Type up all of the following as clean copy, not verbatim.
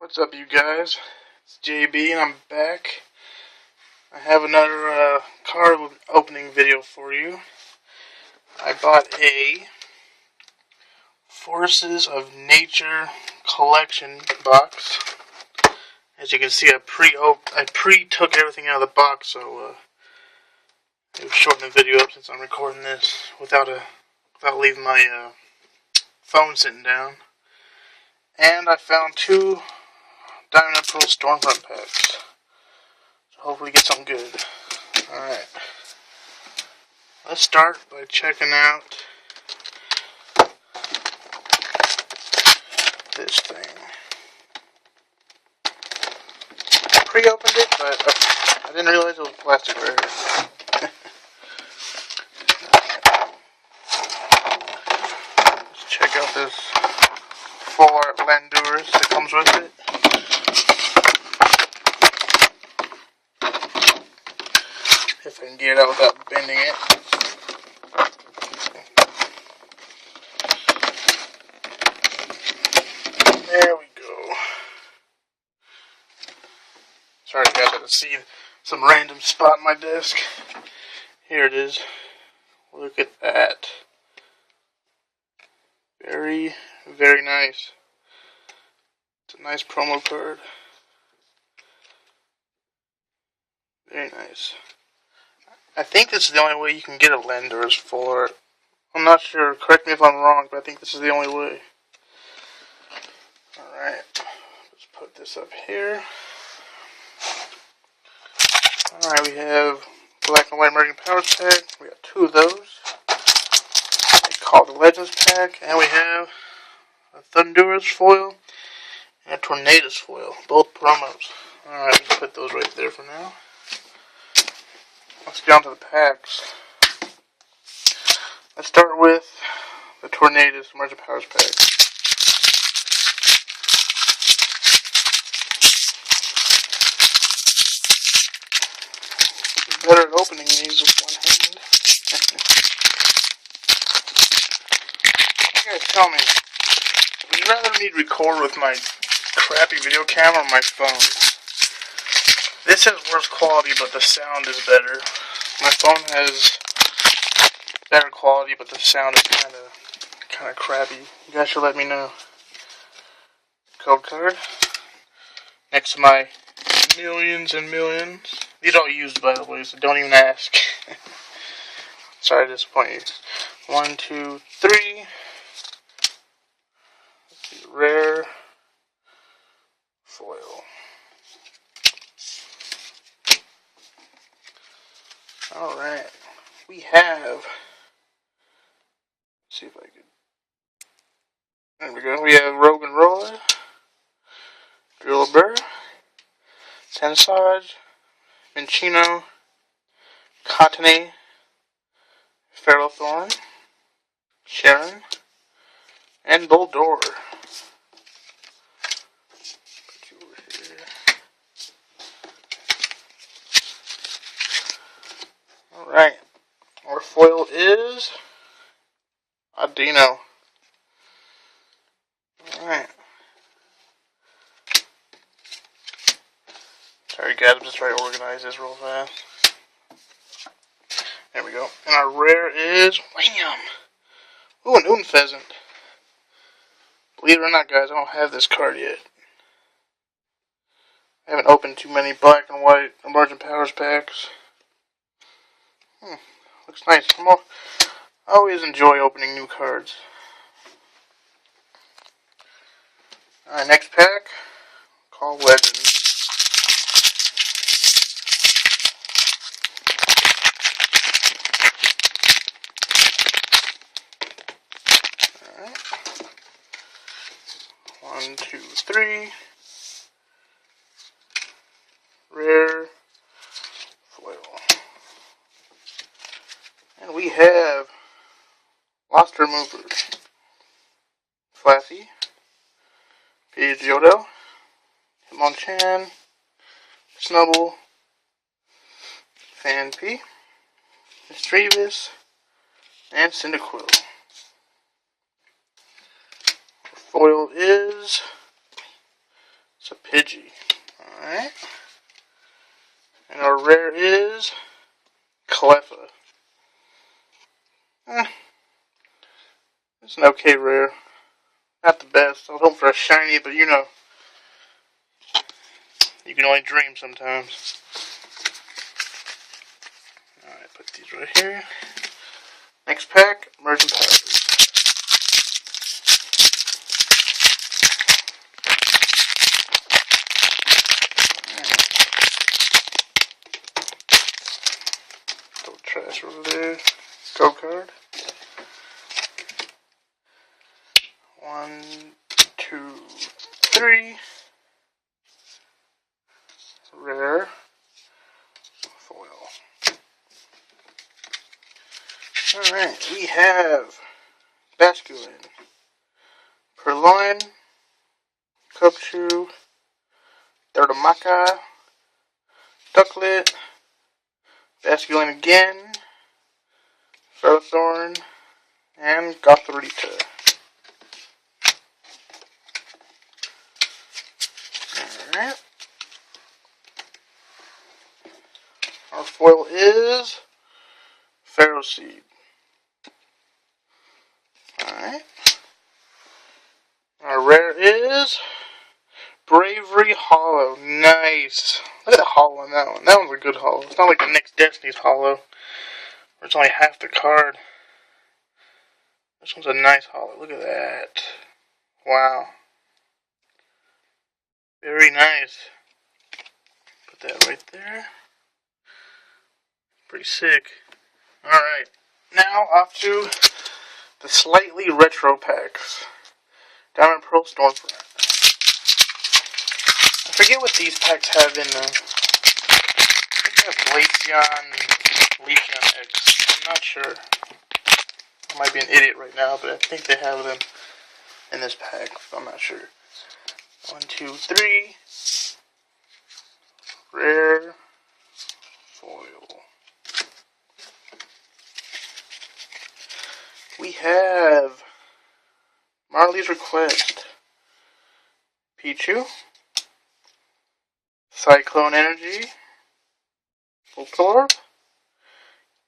What's up, you guys? It's JB, and I'm back. I have another card opening video for you. I bought a Forces of Nature collection box. As you can see, I pre-took everything out of the box, so it would shorten the video up since I'm recording this without leaving my phone sitting down. And I found two Diamond and Pearl Stormfront packs. So hopefully get something good. Alright. Let's start by checking out this thing. I pre-opened it, but I didn't realize it was plastic right here. Let's check out this 4 Landurs that comes with it. If I can get it out without bending it. There we go. Sorry guys, I had to see some random spot on my desk. Here it is. Look at that. Very, very nice. It's a nice promo card. Very nice. I think this is the only way you can get a Landurs for it. I'm not sure. Correct me if I'm wrong, but I think this is the only way. Alright. Let's put this up here. Alright, we have Black and White Merging Powers pack. We got 2 of those. They call it the Legends pack. And we have a Thunderous foil and a Tornadus foil. Both promos. Alright, let's put those right there for now. Let's get on to the packs. Let's start with the Tornadus Merging Powers pack. Better at opening these with one hand. You guys tell me, would you rather me record with my crappy video camera or my phone? This has worse quality, but the sound is better. My phone has better quality, but the sound is kind of crappy. You guys should let me know. Code card. Next to my millions and millions. These are all used, by the way, so don't even ask. Sorry to disappoint you. 1, 2, 3. Let's see, rare foil. Alright. We have. Let's see if I can. There we go. We have Rogue and Rolla, Drillbur, Tensage, Minccino, Cottonee, Ferrothorn, Sharon, and Boldore. Put you over here. Alright. Our foil is Audino. Alright. Sorry guys, I'm just trying to organize this real fast. There we go. And our rare is wham! Ooh, an Unfezant. Believe it or not, guys, I don't have this card yet. I haven't opened too many Black and White Emerging Powers packs. Looks nice. I always enjoy opening new cards. Alright, next pack. Called Legends. Alright. 1, 2, 3. Rare foil. And we have Lost Remover, Flaffy, Pidgeotto, Hitmonchan, Snubbull, Phanpy, Misdreavus, and Cyndaquil. Foil is Pidgey. Alright. And our rare is Cleffa. It's an okay rare. Not the best. I was hoping for a shiny, but you know, you can only dream sometimes. Alright, put these right here. Next pack, Emerging Powers. Throw trash over there. Go card. 1, 2, 3. Rare. Foil. Alright, we have Basculin, Purloin, Cubchoo, Thirdamaka, Ducklet, Basculin again, Ferrothorn, and Gothorita. Alright. Our foil is Ferroseed. Alright. Our rare is Bravery Hollow. Nice. Look at the hollow on that one. That one's a good hollow. It's not like the next Destiny's hollow, where it's only half the card. This one's a nice hollow. Look at that. Wow. Very nice. Put that right there. Pretty sick. Alright. Now off to the slightly retro packs. Diamond Pearl Stormfront. I forget what these packs have in them. I think they have Glaceon and Leafeon eggs. I'm not sure. I might be an idiot right now, but I think they have them in this pack. I'm not sure. 1, 2, 3. Rare. Foil. We have Marley's Request. Pichu. Cyclone Energy. Voltorb.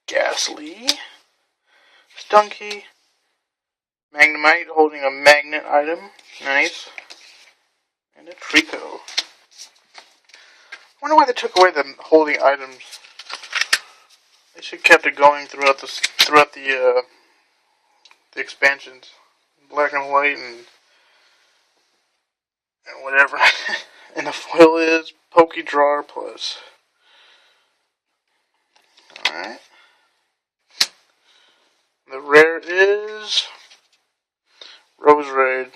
Ghastly. Stunky. Magnemite holding a magnet item. Nice. And a Trico. I wonder why they took away the holding items. They should have kept it going throughout the expansions. Black and white and whatever. And the foil is Pokédraw Plus. Alright. The rare is Roserade.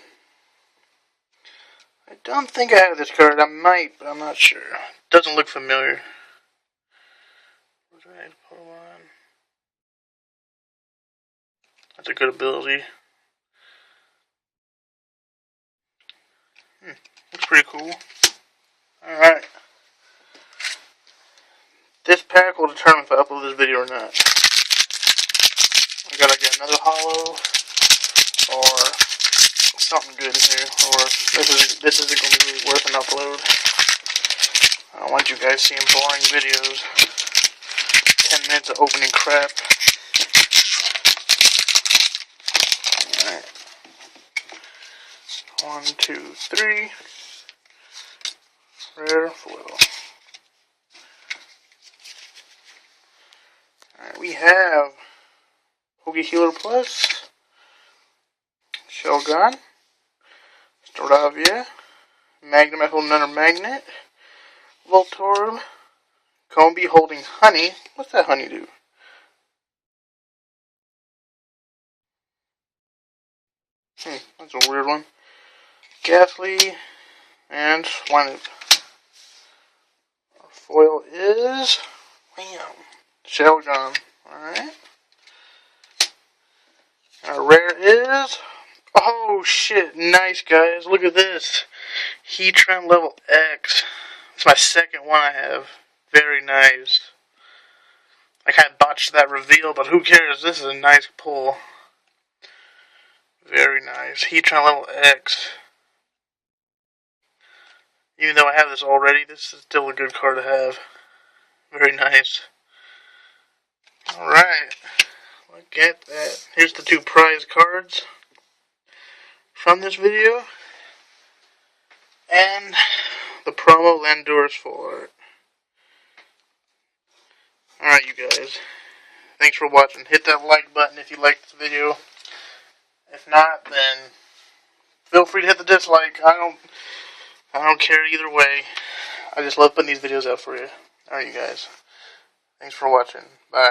I don't think I have this card. I might, but I'm not sure. Doesn't look familiar. Roserade, Pokemon. That's a good ability. Looks pretty cool. Alright. This pack will determine if I upload this video or not. I gotta get another hollow or something good in here, or this isn't going to be really worth an upload. I don't want you guys seeing boring videos. 10 minutes of opening crap. Alright. 1, 2, 3. Rare foil. Alright, we have Pokehealer Plus, Shelgon, Staravia, Magnemite holding another magnet, Voltorb, Combee holding honey. What's that honey do? That's a weird one. Ghastly, and Swinub. Our foil is Shelgon. Alright. Our rare is, oh shit, nice guys, look at this. Heatran level X. It's my second one I have. Very nice. I kind of botched that reveal, but who cares, this is a nice pull. Very nice. Heatran level X. Even though I have this already, this is still a good card to have. Very nice. Alright. Look at that. Here's the 2 prize cards from this video. And the promo Landorus full art. Alright, you guys. Thanks for watching. Hit that like button if you liked this video. If not, then feel free to hit the dislike. I don't care either way. I just love putting these videos out for you. Alright, you guys. Thanks for watching. Bye.